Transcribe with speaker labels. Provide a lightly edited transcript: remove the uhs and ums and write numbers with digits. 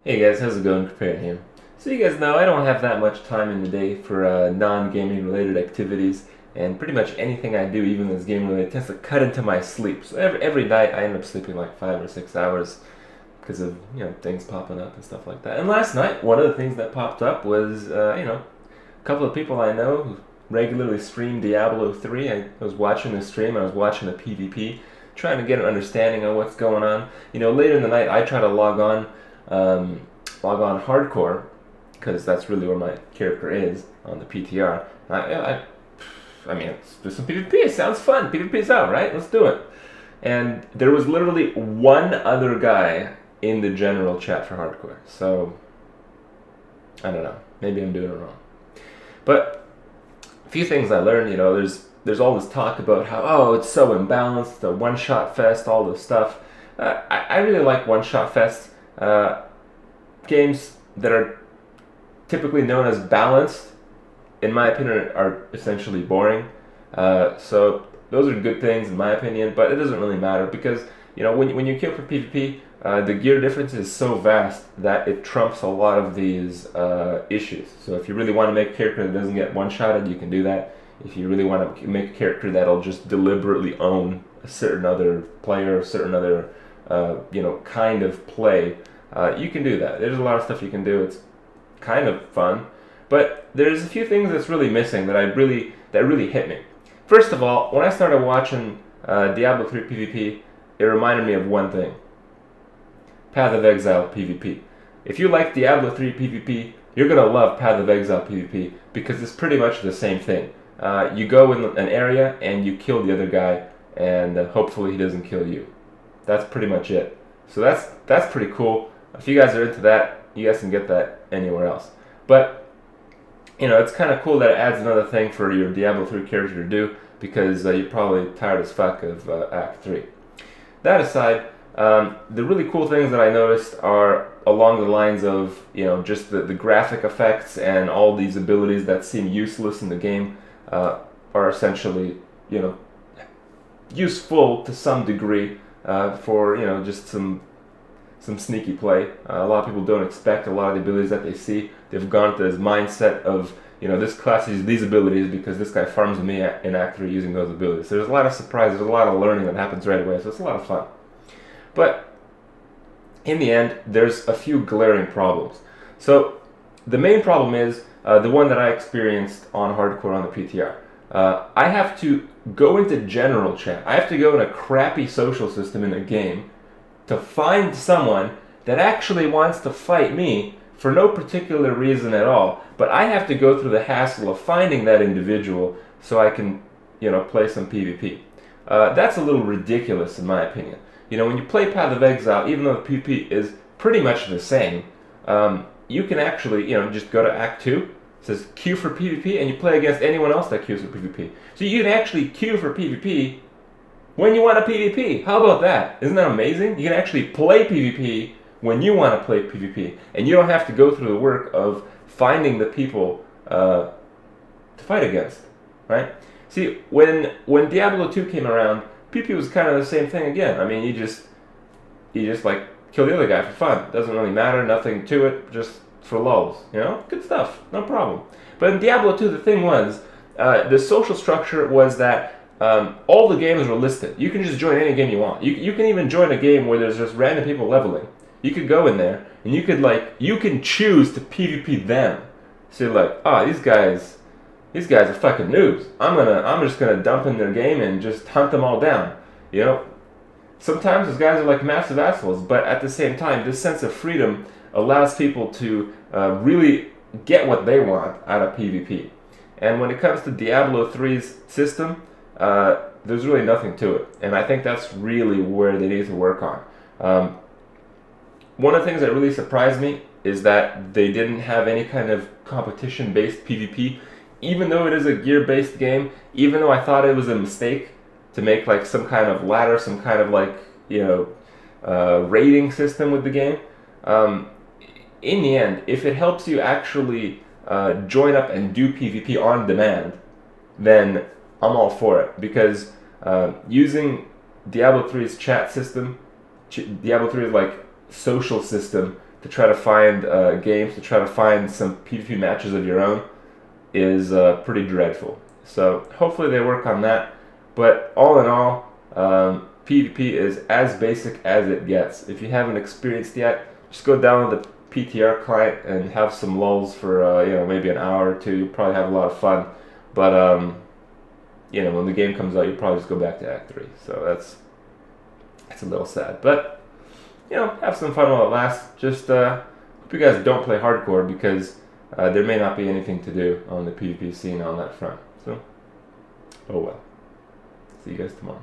Speaker 1: Hey guys, how's it going? Prepared here. So you guys know I don't have that much time in the day for non-gaming related activities, and pretty much anything I do, even that's game related, tends to cut into my sleep. So every night I end up sleeping like 5 or 6 hours because of things popping up and stuff like that. And last night, one of the things that popped up was a couple of people I know who regularly stream Diablo 3. I was watching the stream. I was watching the PvP, trying to get an understanding of what's going on. Later in the night I try to log on hardcore because that's really where my character is on the PTR. I mean, let's do some PvP. It sounds fun. PvP's out, right? Let's do it. And there was literally one other guy in the general chat for hardcore. So I don't know. Maybe I'm doing it wrong. But a few things I learned. There's all this talk about how it's so imbalanced, the one-shot fest, all this stuff. I really like one-shot fests. Games that are typically known as balanced, in my opinion, are essentially boring. So those are good things in my opinion, but it doesn't really matter because when you kill for PvP, the gear difference is so vast that it trumps a lot of these issues. So if you really want to make a character that doesn't get one-shotted, you can do that. If you really want to make a character that'll just deliberately own a certain other player, a certain other kind of play, you can do that. There's a lot of stuff you can do. It's kind of fun, but there's a few things that's really missing that really hit me. First of all, when I started watching Diablo 3 PvP, it reminded me of one thing: Path of Exile PvP. If you like Diablo 3 PvP, you're gonna love Path of Exile PvP because it's pretty much the same thing. You go in an area and you kill the other guy, and hopefully he doesn't kill you. That's pretty much it. So that's pretty cool. If you guys are into that, you guys can get that anywhere else. But it's kind of cool that it adds another thing for your Diablo 3 character to do because you're probably tired as fuck of Act 3. That aside, the really cool things that I noticed are along the lines of just the graphic effects and all these abilities that seem useless in the game are essentially useful to some degree for just some sneaky play. A lot of people don't expect a lot of the abilities that they see. They've gone to this mindset of this class uses these abilities because this guy farms me in Act 3 using those abilities. So there's a lot of surprises, there's a lot of learning that happens right away, so it's a lot of fun. But in the end, there's a few glaring problems. So the main problem is the one that I experienced on hardcore on the PTR. I have to go into general chat. I have to go in a crappy social system in a game to find someone that actually wants to fight me for no particular reason at all, but I have to go through the hassle of finding that individual so I can, play some PvP. That's a little ridiculous in my opinion. When you play Path of Exile, even though the PvP is pretty much the same, you can actually, just go to Act 2, it says queue for PvP, and you play against anyone else that queues for PvP. So you can actually queue for PvP when you want to PvP. How about that? Isn't that amazing? You can actually play PvP when you want to play PvP, and you don't have to go through the work of finding the people to fight against, right? See, when Diablo 2 came around, PvP was kind of the same thing again. I mean, you just like kill the other guy for fun. Doesn't really matter, nothing to it, just for lulz. Good stuff, no problem. But in Diablo 2, the thing was, the social structure was that all the games were listed. You can just join any game you want. You can even join a game where there's just random people leveling. You could go in there and you can choose to PvP them. So you're like, these guys are fucking noobs. I'm just gonna dump in their game and just hunt them all down. Sometimes those guys are like massive assholes, but at the same time, this sense of freedom allows people to really get what they want out of PvP. And when it comes to Diablo 3's system, there's really nothing to it, and I think that's really where they need to work on. One of the things that really surprised me is that they didn't have any kind of competition-based PvP, even though it is a gear-based game, even though I thought it was a mistake to make like some kind of ladder, some kind of rating system with the game. In the end, if it helps you actually join up and do PvP on demand, then I'm all for it, because using Diablo 3's chat system, Diablo 3's social system to try to find games, to try to find some PvP matches of your own is pretty dreadful. So hopefully they work on that. But all in all, PvP is as basic as it gets. If you haven't experienced yet, just go download the PTR client and have some lulls for maybe an hour or two. You'll probably have a lot of fun. But when the game comes out, you'll probably just go back to Act 3. So that's a little sad. But have some fun while it lasts. Just hope you guys don't play hardcore, because there may not be anything to do on the PvP scene on that front. So, oh well. See you guys tomorrow.